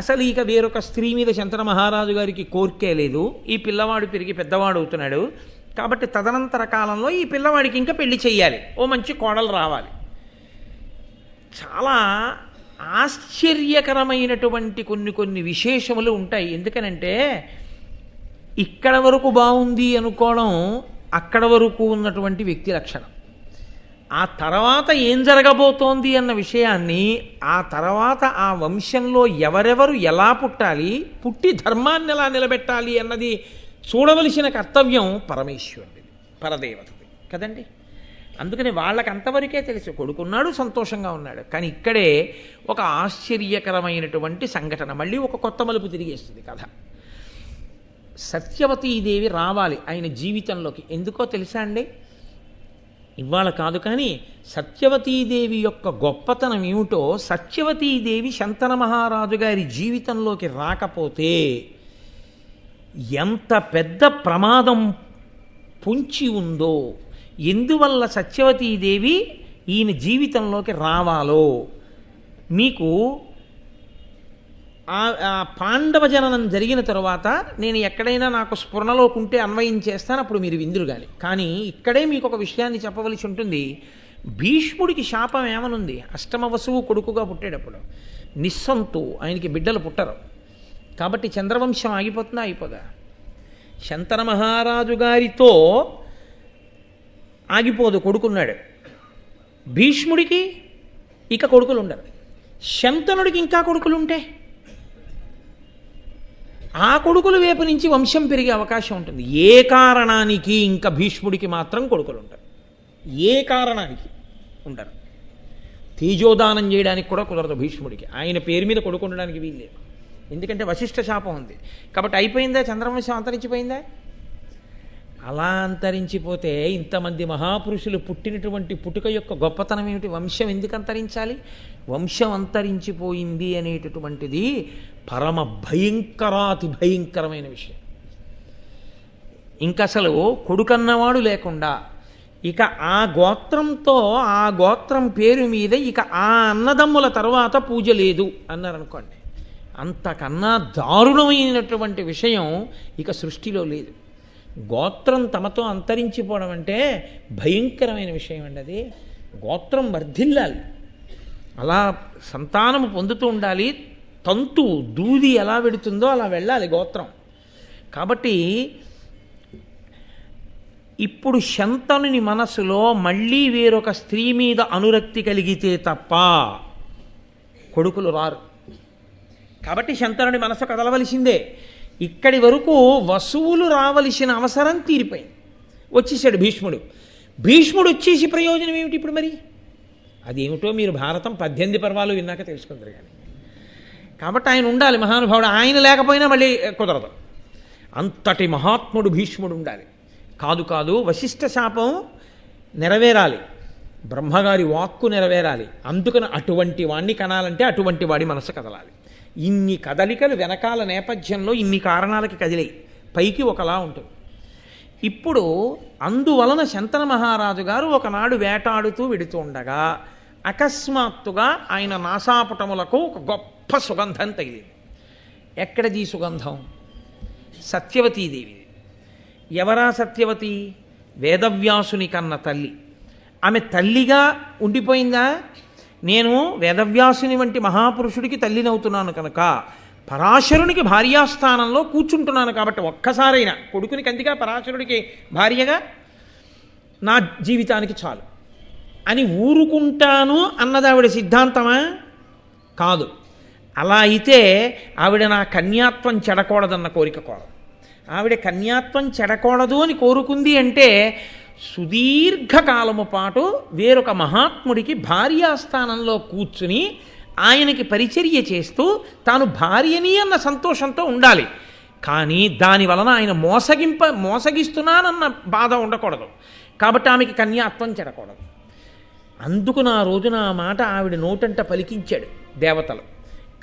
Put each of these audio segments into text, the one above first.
అసలు ఇక వేరొక స్త్రీ మీద శంతన మహారాజు గారికి కోరికే లేదు. ఈ పిల్లవాడు పెరిగి పెద్దవాడు అవుతున్నాడు కాబట్టి తదనంతర కాలంలో ఈ పిల్లవాడికి ఇంకా పెళ్లి చెయ్యాలి, ఓ మంచి కోడలు రావాలి. చాలా ఆశ్చర్యకరమైనటువంటి కొన్ని విశేషములు ఉంటాయి. ఎందుకనంటే ఇక్కడ వరకు బాగుంది అనుకోవడం అక్కడ వరకు ఉన్నటువంటి వ్యక్తి లక్షణం. ఆ తర్వాత ఏం జరగబోతోంది అన్న విషయాన్ని, ఆ తర్వాత ఆ వంశంలో ఎవరెవరు ఎలా పుట్టాలి, పుట్టి ధర్మాన్ని ఎలా నిలబెట్టాలి అన్నది చూడవలసిన కర్తవ్యం పరమేశ్వరుడిది, పరదేవతది కదండి. అందుకని వాళ్ళకి అంతవరకే తెలుసు, కొడుకున్నాడు సంతోషంగా ఉన్నాడు. కానీ ఇక్కడే ఒక ఆశ్చర్యకరమైనటువంటి సంఘటన, మళ్ళీ ఒక కొత్త మలుపు తిరిగేస్తుంది కథ. సత్యవతీదేవి రావాలి ఆయన జీవితంలోకి. ఎందుకో తెలుసా అండి? ఇవాళ కాదు కానీ సత్యవతీదేవి యొక్క గొప్పతనం ఏమిటో, సత్యవతీదేవి శంతన మహారాజు గారి జీవితంలోకి రాకపోతే ఎంత పెద్ద ప్రమాదం పొంచి ఉందో, ఎందువల్ల సత్యవతీదేవి ఈయన జీవితంలోకి రావాలో మీకు ఆ పాండవ జననం జరిగిన తరువాత నేను ఎక్కడైనా నాకు స్ఫురణలోకి ఉంటే అన్వయం చేస్తాను, అప్పుడు మీరు విందురు కానీ. కానీ ఇక్కడే మీకు ఒక విషయాన్ని చెప్పవలసి ఉంటుంది. భీష్ముడికి శాపం ఏమనుంది? అష్టమ వసువు కొడుకుగా పుట్టేటప్పుడు నిస్సంతు, ఆయనకి బిడ్డలు పుట్టరు. కాబట్టి చంద్రవంశం ఆగిపోతుందా? అయిపోదా? శంతన మహారాజు గారితో ఆగిపోదు, కొడుకున్నాడు. భీష్ముడికి ఇక కొడుకులు ఉండరు. శంతనుడికి ఇంకా కొడుకులు ఉంటే ఆ కొడుకుల వైపు నుంచి వంశం పెరిగే అవకాశం ఉంటుంది. ఏ కారణానికి ఇంకా భీష్ముడికి మాత్రం కొడుకులు ఉంటారు, ఏ కారణానికి ఉండరు. తేజోదానం చేయడానికి కూడా కుదరదు భీష్ముడికి, ఆయన పేరు మీద కొడుకు ఉండడానికి వీల్లేదు. ఎందుకంటే వశిష్ఠ శాపం ఉంది కాబట్టి. అయిపోయిందా? చంద్రవంశం అంతరించిపోయిందా? అలా అంతరించిపోతే ఇంతమంది మహాపురుషులు పుట్టినటువంటి పుట్టుక యొక్క గొప్పతనం ఏమిటి? వంశం ఎందుకు అంతరించాలి? వంశం అంతరించిపోయింది అనేటటువంటిది పరమ భయంకరాతి భయంకరమైన విషయం. ఇంకసలు కొడుకన్నవాడు లేకుండా ఇక ఆ గోత్రంతో, ఆ గోత్రం పేరు మీద ఇక ఆ అన్నదమ్ముల తర్వాత పూజ లేదు అన్నారనుకోండి, అంతకన్నా దారుణమైనటువంటి విషయం ఇక సృష్టిలో లేదు. గోత్రం తమతో అంతరించిపోవడం అంటే భయంకరమైన విషయం అండి. అది గోత్రం వర్ధిల్లాలి, అలా సంతానము పొందుతూ ఉండాలి. తంతు దూది ఎలా వెడుతుందో అలా వెళ్ళాలి గోత్రం. కాబట్టి ఇప్పుడు శంతనుని మనసులో మళ్ళీ వేరొక స్త్రీ మీద అనురక్తి కలిగితే తప్ప కొడుకులు రారు. కాబట్టి శంతనుని మనసు కదలవలసిందే. ఇక్కడి వరకు వసువులు రావలసిన అవసరం తీరిపోయింది. వచ్చేసాడు భీష్ముడు. భీష్ముడు వచ్చేసి ప్రయోజనం ఏమిటి ఇప్పుడు? మరి అదేమిటో మీరు భారతం 18 పర్వాలు విన్నాక తెలుసుకుందరు కానీ. కాబట్టి ఆయన ఉండాలి మహానుభావుడు. ఆయన లేకపోయినా మళ్ళీ కుదరదు. అంతటి మహాత్ముడు భీష్ముడు ఉండాలి. కాదు వశిష్ఠ శాపం నెరవేరాలి, బ్రహ్మగారి వాక్కు నెరవేరాలి. అందుకని అటువంటి వాణ్ణి కనాలంటే అటువంటి వాడి మనసు కదలాలి. ఇన్ని కదలికలు వెనకాల నేపథ్యంలో ఇన్ని కారణాలకి కదిలాయి. పైకి ఒకలా ఉంటుంది. ఇప్పుడు అందువలన శంతన మహారాజు గారు ఒకనాడు వేటాడుతూ వెడుతూ ఉండగా అకస్మాత్తుగా ఆయన నాసాపుటములకు ఒక గొప్ప సుగంధం తగిలింది. ఎక్కడిది సుగంధం? సత్యవతీదేవి. ఎవరా సత్యవతి? వేదవ్యాసుని కన్న తల్లి. ఆమె తల్లిగా ఉండిపోయిందా? నేను వేదవ్యాసుని వంటి మహాపురుషుడికి తల్లినవుతున్నాను కనుక పరాశరునికి భార్యాస్థానంలో కూర్చుంటున్నాను కాబట్టి ఒక్కసారైనా కొడుకుని కందిగా పరాశరుడికి భార్యగా నా జీవితానికి చాలు అని ఊరుకుంటాను అన్నది ఆవిడ సిద్ధాంతమా? కాదు. అలా అయితే ఆవిడ నా కన్యాత్వం చెడకూడదన్న కోరిక కోరదు. ఆవిడ కన్యాత్వం చెడకూడదు అని కోరుకుంది అంటే సుదీర్ఘకాలము పాటు వేరొక మహాత్ముడికి భార్యాస్థానంలో కూర్చుని ఆయనకి పరిచర్య చేస్తూ తాను భార్యని అన్న సంతోషంతో ఉండాలి. కానీ దాని వలన ఆయన మోసగిస్తున్నానన్న బాధ ఉండకూడదు. కాబట్టి ఆమెకి కన్యాత్వం చెడకూడదు. అందుకు నా రోజున ఆ మాట ఆవిడ నోటంట పలికించాడు దేవతలు.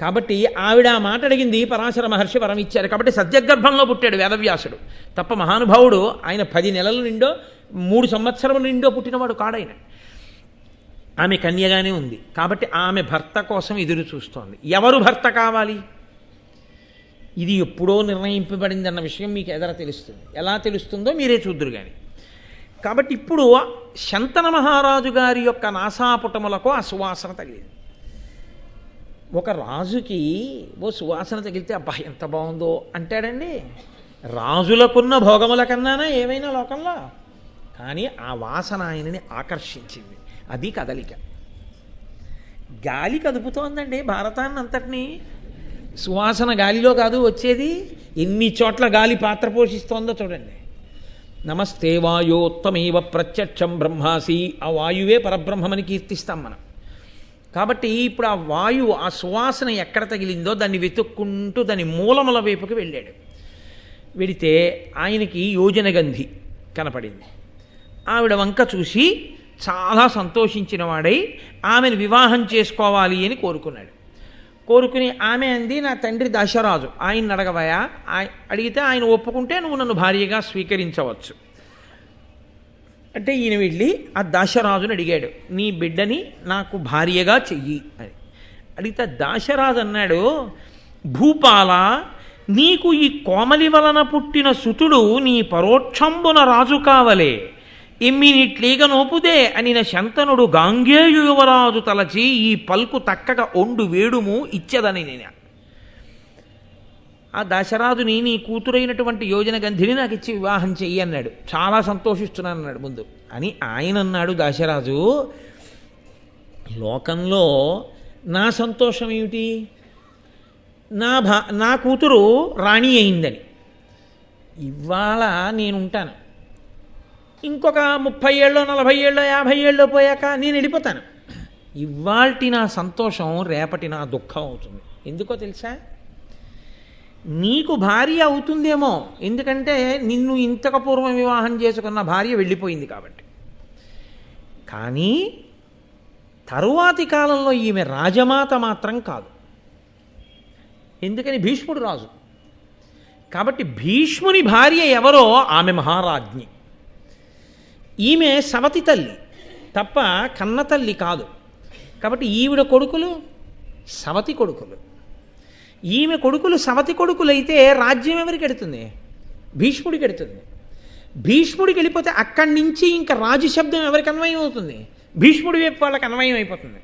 కాబట్టి ఆవిడ ఆ మాట అడిగింది, పరాశర మహర్షి వరం ఇచ్చారు. కాబట్టి సత్యగర్భంలో పుట్టాడు వేదవ్యాసుడు తప్ప మహానుభావుడు ఆయన 10 నెలల నిండో 3 సంవత్సరముల నిండో పుట్టినవాడు కాడాయన. ఆమె కన్యగానే ఉంది కాబట్టి ఆమె భర్త కోసం ఎదురు చూస్తోంది. ఎవరు భర్త కావాలి? ఇది ఎప్పుడో నిర్ణయింపబడిందన్న విషయం మీకు ఎదర తెలుస్తుంది. ఎలా తెలుస్తుందో మీరే చూద్దురు కానీ. కాబట్టి ఇప్పుడు శంతన మహారాజు గారి యొక్క నాసాపుటములకు ఆ సువాసన తగిలింది. ఒక రాజుకి ఓ సువాసన తగిలితే అబ్బా ఎంత బాగుందో అంటాడండి. రాజులకున్న భోగముల కన్నానా ఏమైనా లోకంలో. కానీ ఆ వాసన ఆయనని ఆకర్షించింది. అది కదలిక. గాలి కదుపుతోందండి భారతాన్ని అంతటినీ. సువాసన గాలిలో కాదు వచ్చేది, ఎన్ని చోట్ల గాలి పాత్ర పోషిస్తోందో చూడండి. నమస్తే వాయోత్తమేవ ప్రత్యక్షం బ్రహ్మాసి, ఆ వాయువే పరబ్రహ్మమని కీర్తిస్తాం మనం. కాబట్టి ఇప్పుడు ఆ వాయువు, ఆ సువాసన ఎక్కడ తగిలిందో దాన్ని వెతుక్కుంటూ దాని మూలముల వైపుకి వెళ్ళాడు. వెడితే ఆయనకి యోజనగంధి కనపడింది. ఆవిడ వంక చూసి చాలా సంతోషించిన వాడై ఆమెను వివాహం చేసుకోవాలి అని కోరుకున్నాడు. కోరుకుని ఆమె అంది, నా తండ్రి దశరాజు, ఆయన అడగవయా, అడిగితే ఆయన ఒప్పుకుంటే నువ్వు నన్ను భార్యగా స్వీకరించవచ్చు అంటే ఈయన వెళ్ళి ఆ దశరాజుని అడిగాడు, నీ బిడ్డని నాకు భార్యగా చెయ్యి అని అడిగితే దాశరాజు అన్నాడు, భూపాల, నీకు ఈ కోమలి వలన పుట్టిన సుతుడు నీ పరోక్షంబున రాజు కావలే, ఎమ్మినిట్లీగ నోపుదే అనిన శంతనుడు గాంగేయు యువరాజు తలచి ఈ పల్కు తక్కగా ఒండు వేడుము ఇచ్చదని నేను. ఆ దశరాజుని నీ కూతురైనటువంటి యోజనగంధిని నాకు ఇచ్చి వివాహం చెయ్యి అన్నాడు. చాలా సంతోషిస్తున్నాను అన్నాడు ముందు. అని ఆయన అన్నాడు దాశరాజు, లోకంలో నా సంతోషం ఏమిటి, నా కూతురు రాణి అయిందని. ఇవాళ నేనుంటాను, ఇంకొక 30 ఏళ్ళో 40 ఏళ్ళో 50 ఏళ్ళో పోయాక నేను వెళ్ళిపోతాను. ఇవాల్టి నా సంతోషం రేపటి నా దుఃఖం అవుతుంది. ఎందుకో తెలుసా, నీకు భార్య అవుతుందేమో, ఎందుకంటే నిన్ను ఇంతకు పూర్వం వివాహం చేసుకున్న భార్య వెళ్ళిపోయింది కాబట్టి. కానీ తరువాతి కాలంలో ఈమె రాజమాత మాత్రం కాదు. ఎందుకని, భీష్ముడు రాజు కాబట్టి భీష్ముని భార్య ఎవరో ఆమె మహారాజ్ఞి. ఈమె సవతి తల్లి తప్ప కన్న తల్లి కాదు. కాబట్టి ఈవిడ కొడుకులు సవతి కొడుకులు. ఈమె కొడుకులు సవతి కొడుకులైతే రాజ్యం ఎవరికి ఎడుతుంది, భీష్ముడికి ఎడుతుంది. భీష్ముడికి వెళ్ళిపోతే అక్కడి నుంచి ఇంకా రాజు శబ్దం ఎవరికి అన్వయం అవుతుంది, భీష్ముడి వైపు వాళ్ళకి అన్వయం అయిపోతుంది.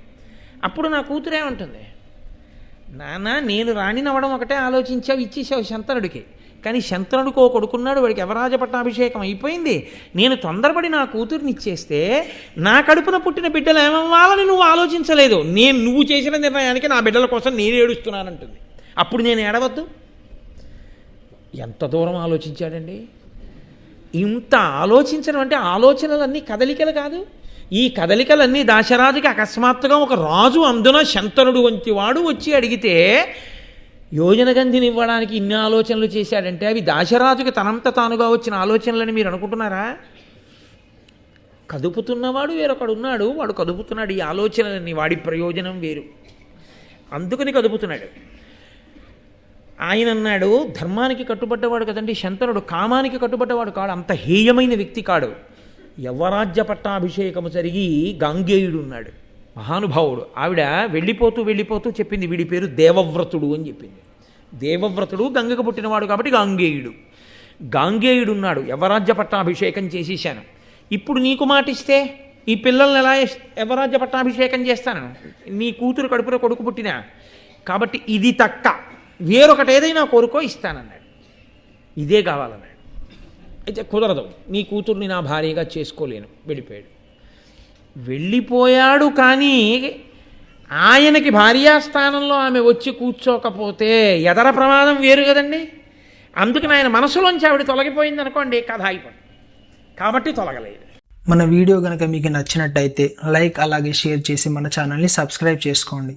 అప్పుడు నా కూతురే ఉంటుంది, నాన్న నేను రాణినవ్వడం ఒకటే ఆలోచించావు, ఇచ్చేసావు శంతనుడికి. కానీ శంతనుడికి ఓ కొడుకున్నాడు, వాడికి యవరాజ పట్టాభిషేకం అయిపోయింది. నేను తొందరపడి నా కూతుర్ని ఇచ్చేస్తే నా కడుపున పుట్టిన బిడ్డలు ఏమవ్వాలని నువ్వు ఆలోచించలేదు. నువ్వు చేసిన నిర్ణయానికి నా బిడ్డల కోసం నేను ఏడుస్తున్నానంటుంది. అప్పుడు నేను ఏడవద్దు? ఎంత దూరం ఆలోచించాడండి. ఇంత ఆలోచించడం అంటే ఆలోచనలన్నీ కదలికలు కాదు. ఈ కదలికలన్నీ దాశరాజుకి అకస్మాత్తుగా ఒక రాజు, అందున శంతనుడు వంటి వాడు వచ్చి అడిగితే యోజనగంధిని ఇవ్వడానికి ఇన్ని ఆలోచనలు చేశాడంటే అవి దాశరాజుకి తనంత తానుగా వచ్చిన ఆలోచనలని మీరు అనుకుంటున్నారా? కదుపుతున్నవాడు వేరొకడు ఉన్నాడు, వాడు కదుపుతున్నాడు ఈ ఆలోచనలన్నీ, వాడి ప్రయోజనం వేరు, అందుకని కదుపుతున్నాడు. ఆయన అన్నాడు, ధర్మానికి కట్టుబడ్డవాడు కదండి శంతనుడు, కామానికి కట్టుబడ్డవాడు కాడు, అంత హేయమైన వ్యక్తి కాడు. యవరాజ్య పట్టాభిషేకము జరిగి గాంగేయుడు ఉన్నాడు, మహానుభావుడు. ఆవిడ వెళ్ళిపోతూ చెప్పింది, వీడి పేరు దేవవ్రతుడు అని చెప్పింది. దేవవ్రతుడు గంగకు పుట్టినవాడు కాబట్టి గాంగేయుడు ఉన్నాడు. యవరాజ్య పట్టాభిషేకం చేసేసాను. ఇప్పుడు నీకు మాటిస్తే ఈ పిల్లల్ని ఎలా యవరాజ్య పట్టాభిషేకం చేస్తాను, నీ కూతురు కడుపులో కొడుకు పుట్టినా. కాబట్టి ఇది తక్క, వేరొకటి ఏదైనా కోరుకో ఇస్తానన్నాడు. ఇదే కావాలన్నాడు. అయితే కుదరదు, నీ కూతుర్ని నా భార్యగా చేసుకోలేను, వెళ్ళిపోయాడు. కానీ ఆయనకి భార్యాస్థానంలో ఆమె వచ్చి కూర్చోకపోతే ఎదర ప్రమాదం వేరు కదండి. అందుకని ఆయన మనసులోంచి ఆవిడ తొలగిపోయింది అనుకోండి, కథ అయిపోయింది. కాబట్టి తొలగలేదు. మన వీడియో కనుక మీకు నచ్చినట్టయితే లైక్ అలాగే షేర్ చేసి మన ఛానల్ని సబ్స్క్రైబ్ చేసుకోండి.